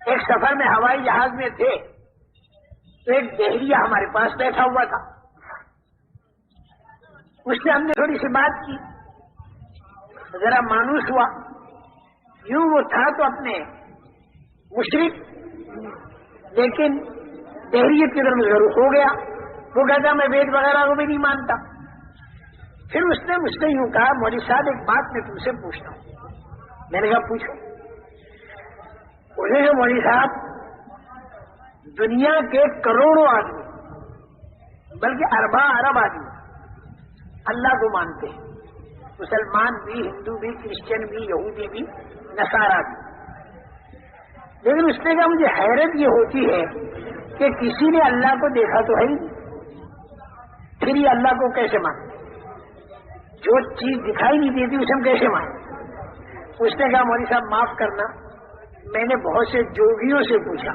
ایک سفر میں ہوائی جہاز میں تھے تو ایک دہریہ ہمارے پاس بیٹھا ہوا تھا. اس سے ہم نے تھوڑی سی بات کی, ذرا مانوس ہوا. یوں وہ تھا تو اپنے مشرک, لیکن دہریت کی طرف ضرور ہو گیا. وہ کہتا میں وید وغیرہ کو بھی نہیں مانتا. پھر اس نے مجھ سے یوں کہا مولوی صاحب ایک بات میں تم سے پوچھتا ہوں. میں نے کہا پوچھو. انہوں نے مولوی صاحب دنیا کے کروڑوں آدمی بلکہ ارباں ارب آدمی اللہ کو مانتے ہیں, مسلمان بھی, ہندو بھی, کرسچن بھی, یہودی بھی, نصارہ بھی. لیکن اس نے کہا مجھے حیرت یہ ہوتی ہے کہ کسی نے اللہ کو دیکھا تو ہے ہی نہیں, پھر یہ اللہ کو کیسے مانتے؟ جو چیز دکھائی نہیں دیتی اسے ہم کیسے مانتے؟ اس نے کہا مولوی صاحب معاف کرنا, میں نے بہت سے جوگیوں سے پوچھا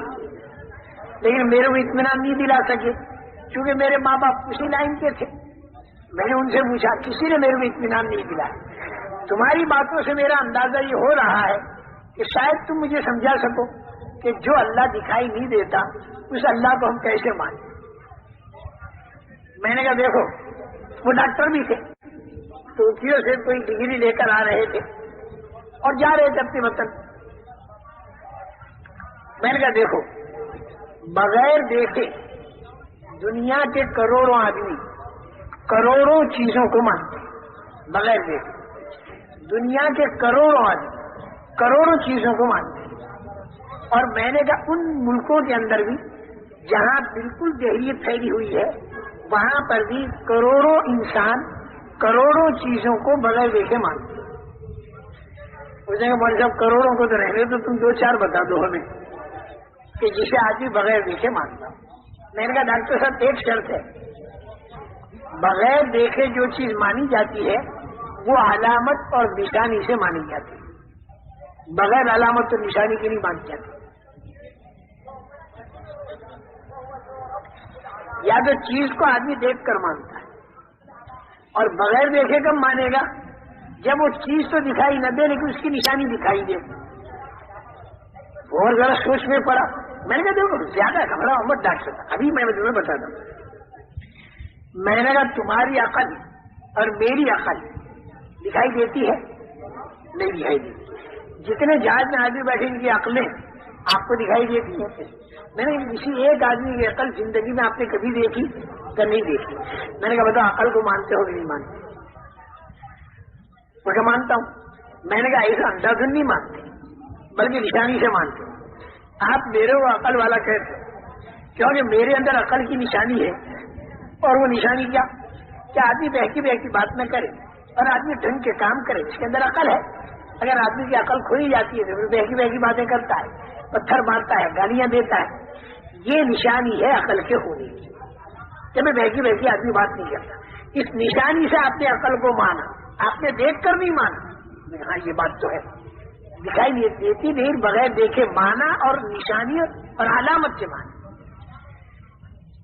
لیکن میرے کو اطمینان نہیں دلا سکے, کیونکہ میرے ماں باپ اسی لائن کے تھے. میں نے ان سے پوچھا, کسی نے میرے کو اطمینان نہیں دلایا. تمہاری باتوں سے میرا اندازہ یہ ہو رہا ہے کہ شاید تم مجھے سمجھا سکو کہ جو اللہ دکھائی نہیں دیتا اس اللہ کو ہم کیسے مانیں. میں نے کہا دیکھو, وہ ڈاکٹر بھی تھے, ٹوکیو سے کوئی ڈگری لے کر آ رہے تھے اور جا رہے تھے اپنے وطن. میں نے کہا دیکھو, بغیر دیکھے دنیا کے کروڑوں آدمی کروڑوں چیزوں کو مانتے ہیں. بغیر دیکھے دنیا کے کروڑوں آدمی کروڑوں چیزوں کو مانتے ہیں. اور میں نے کہا ان ملکوں کے اندر بھی جہاں بالکل دہریت پھیلی ہوئی ہے وہاں پر بھی کروڑوں انسان کروڑوں چیزوں کو بغیر دیکھے مانتے ہیں. اس نے کہا مولوی صاحب کروڑوں کو تو رہنے تو تم 2-4 بتا دو ہمیں کہ جسے آدمی بغیر دیکھے مانتا. میں نے کہا ڈاکٹر صاحب ایک شرط ہے, بغیر دیکھے جو چیز مانی جاتی ہے وہ علامت اور نشانی سے مانی جاتی ہے, بغیر علامت اور نشانی کی نہیں مانی جاتی. یا تو چیز کو آدمی دیکھ کر مانتا ہے اور بغیر دیکھے کب مانے گا جب وہ چیز تو دکھائی نہ دے لیکن اس کی نشانی دکھائی دے. اور ذرا سوچ میں پڑا. میں نے کہا دیکھو زیادہ گھبراؤ مت ڈاکٹر صاحب, ابھی میں تمہیں بتاتا ہوں. میں نے کہا تمہاری عقل اور میری عقل دکھائی دیتی ہے؟ نہیں دکھائی دیتی. جتنے جہاز میں آدمی بیٹھے ان کی عقلیں آپ کو دکھائی دیتی ہیں. میں نے کسی ایک آدمی کی عقل زندگی میں آپ نے کبھی دیکھی یا نہیں دیکھی؟ میں نے کہا بتاؤ عقل کو مانتے ہو کہ نہیں مانتے؟ میں کہا مانتا ہوں. میں نے کہا ایسا اندازن نہیں مانتے بلکہ نشانی سے مانتے. آپ میرے کو عقل والا کہتے کیونکہ میرے اندر عقل کی نشانی ہے. اور وہ نشانی کیا کہ آدمی بہکی بہکی بات نہ کرے اور آدمی ڈھنگ کے کام کرے, اس کے اندر عقل ہے. اگر آدمی کی عقل کھوئی جاتی ہے تو بہکی بہکی باتیں کرتا ہے, پتھر مارتا ہے, گالیاں دیتا ہے. یہ نشانی ہے عقل کے ہونے کی کہ میں بہکی بہکی آدمی بات نہیں کرتا. اس نشانی سے آپ نے عقل کو مانا, آپ نے دیکھ کر نہیں مانا. ہاں یہ بات تو ہے, دکھائی نہیں دیتی نہیں بغیر دیکھے مانا اور نشانی اور علامت سے مانا.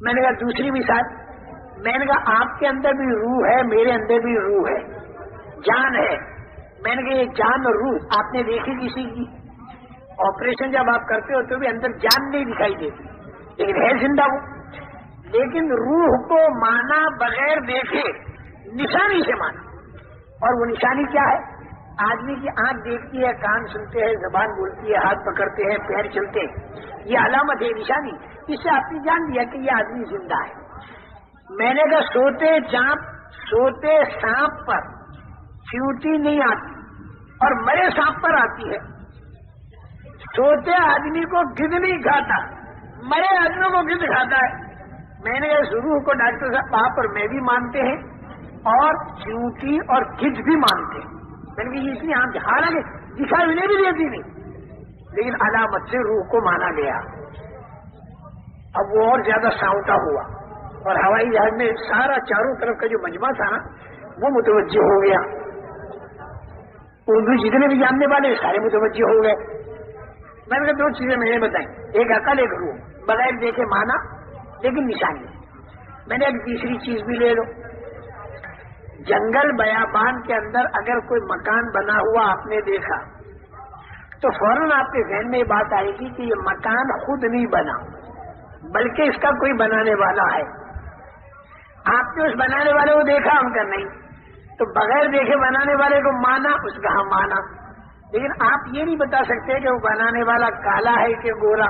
میں نے کہا دوسری مثال, میں نے کہا آپ کے اندر بھی روح ہے, میرے اندر بھی روح ہے, جان ہے. میں نے کہا یہ جان اور روح آپ نے دیکھی کسی کی؟ آپریشن جب آپ کرتے ہو تو بھی اندر جان نہیں دکھائی دیتی لیکن ہے زندہ وہ. لیکن روح کو مانا بغیر دیکھے, نشانی سے مانا. اور وہ نشانی کیا ہے؟ آدمی کی آنکھ دیکھتی ہے, کان سنتے ہیں, زبان بولتی ہے, ہاتھ پکڑتے ہیں, پیر چلتے ہیں. یہ علامت ہے, نشانی. اس سے آپ نے جان لیا کہ یہ آدمی زندہ ہے. میں نے کہا سوتے سانپ پر چیونٹی نہیں آتی اور مرے سانپ پر آتی ہے. سوتے آدمی کو گدھ نہیں کھاتا, مرے آدمیوں کو گدھ کھاتا ہے. میں نے کہا ضرور کو ڈاکٹر صاحب آپ اور میں بھی مانتے ہیں اور چیونٹی اور گدھ بھی مانتے ہیں. میں نے کہا یہ اتنی عام, حالانکہ دکھائی انہیں بھی دیتی نہیں لیکن علامت سے روح کو مانا گیا. اب وہ اور زیادہ ساؤٹا ہوا اور ہوائی جہاز میں سارا چاروں طرف کا جو مجمع تھا نا وہ متوجہ ہو گیا. اردو جتنے بھی جاننے والے سارے متوجہ ہو گئے. میں نے کہا 2 چیزیں میں نے بتائیں, ایک عقل ایک روح, بغیر دیکھے مانا لیکن نشانی. میں نے ایک تیسری چیز بھی لے لو. جنگل بیابان کے اندر اگر کوئی مکان بنا ہوا آپ نے دیکھا تو فوراً آپ کے ذہن میں یہ بات آئے گی کہ یہ مکان خود نہیں بنا بلکہ اس کا کوئی بنانے والا ہے. آپ نے اس بنانے والے کو دیکھا، ہم کا نہیں، تو بغیر دیکھے بنانے والے کو مانا، اس کا ہم مانا. لیکن آپ یہ نہیں بتا سکتے کہ وہ بنانے والا کالا ہے کہ گورا،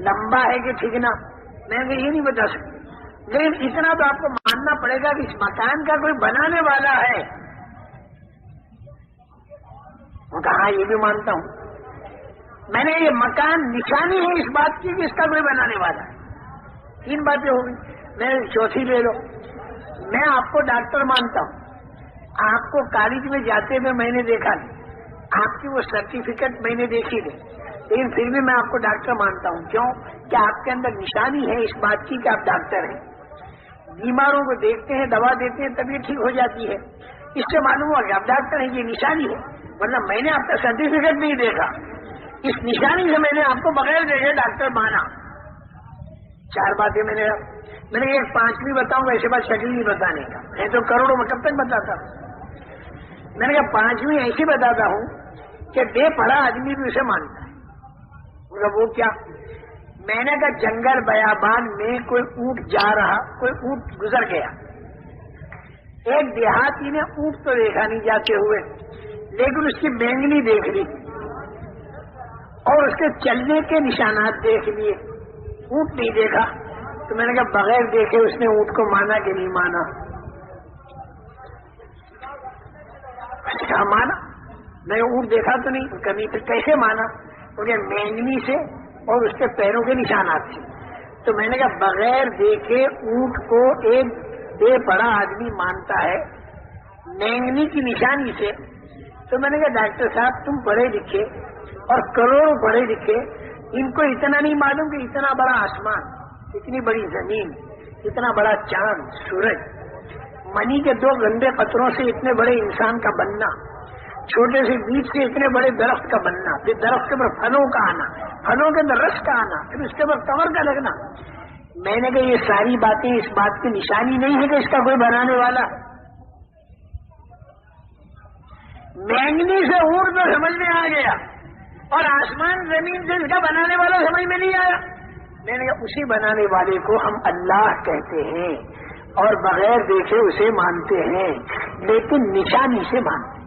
لمبا ہے کہ ٹھیکنا، میں یہ نہیں بتا سکتے. لیکن اتنا تو آپ کو ماننا پڑے گا کہ اس مکان کا کوئی بنانے والا ہے. وہ کہا یہ بھی مانتا ہوں. میں نے یہ مکان نشانی ہے اس بات کی کہ اس کا کوئی بنانے والا ہے. 3 باتیں ہو گئی. میں چوتھی لے لو، میں آپ کو ڈاکٹر مانتا ہوں. آپ کو کالج میں جاتے ہوئے میں نے دیکھا نہیں، آپ کی وہ سرٹیفکیٹ میں نے دیکھی نہیں، لیکن پھر بھی میں آپ کو ڈاکٹر مانتا ہوں. کیوں کہ آپ کے اندر نشانی ہے اس بات کی کہ آپ ڈاکٹر ہیں. بیماروں کو دیکھتے ہیں، دوا دیتے ہیں، طبیعت ٹھیک ہو جاتی ہے. اس سے معلوم ہوا کہ آپ ڈاکٹر ہیں، یہ نشانی ہے. ورنہ میں نے آپ کا سرٹیفکیٹ نہیں دیکھا، اس نشانی سے میں نے آپ کو بغیر دیکھے ڈاکٹر مانا. 4 باتیں میں نے ایک 5ویں بتاؤں گا، ایسے بات شکل نہیں بتانے کا. میں تو کروڑوں میں کب تک بتاتا ہوں. میں نے کہا 5ویں ایسی بتاتا ہوں کہ بے پڑھا آدمی بھی اسے مانتا ہے. وہ کیا؟ میں نے کہا جنگل بیابان میں کوئی اونٹ جا رہا، کوئی اونٹ گزر گیا. ایک دیہاتی نے اونٹ تو دیکھا نہیں جاتے ہوئے، لیکن اس کی بینگنی دیکھ لی اور اس کے چلنے کے نشانات دیکھ لیے. اونٹ نہیں دیکھا. تو میں نے کہا بغیر دیکھے اس نے اونٹ کو مانا کہ نہیں مانا؟ کہا مانا. میں اونٹ دیکھا تو نہیں کبھی، پھر کیسے مانا؟ کیونکہ مینگنی سے اور اس کے پیروں کے نشانات سے. تو میں نے کہا بغیر دیکھے اونٹ کو ایک بے پڑھا آدمی مانتا ہے مینگنی کی نشانی سے. تو میں نے کہا ڈاکٹر صاحب تم پڑھے لکھے اور کروڑوں پڑھے لکھے، ان کو اتنا نہیں معلوم کہ اتنا بڑا آسمان، اتنی بڑی زمین، اتنا بڑا چاند، سورج، منی کے 2 گندے قطروں سے اتنے بڑے انسان کا بننا، چھوٹے سے بیج سے اتنے بڑے درخت کا بننا، پھر درخت کے اوپر پھلوں کا آنا، پھلوں کے اندر رس کا آنا، پھر اس کے اوپر کمر کا لگنا. میں نے کہا یہ ساری باتیں اس بات کی نشانی نہیں ہے کہ اس کا کوئی بنانے والا. مینگنی سے اونٹ تو سمجھ میں آ گیا اور آسمان زمین سے اس کا بنانے والا سمجھ میں نہیں آیا. میں نے کہا اسی بنانے والے کو ہم اللہ کہتے ہیں اور بغیر دیکھے اسے مانتے ہیں، لیکن نشانی سے مانتے ہیں.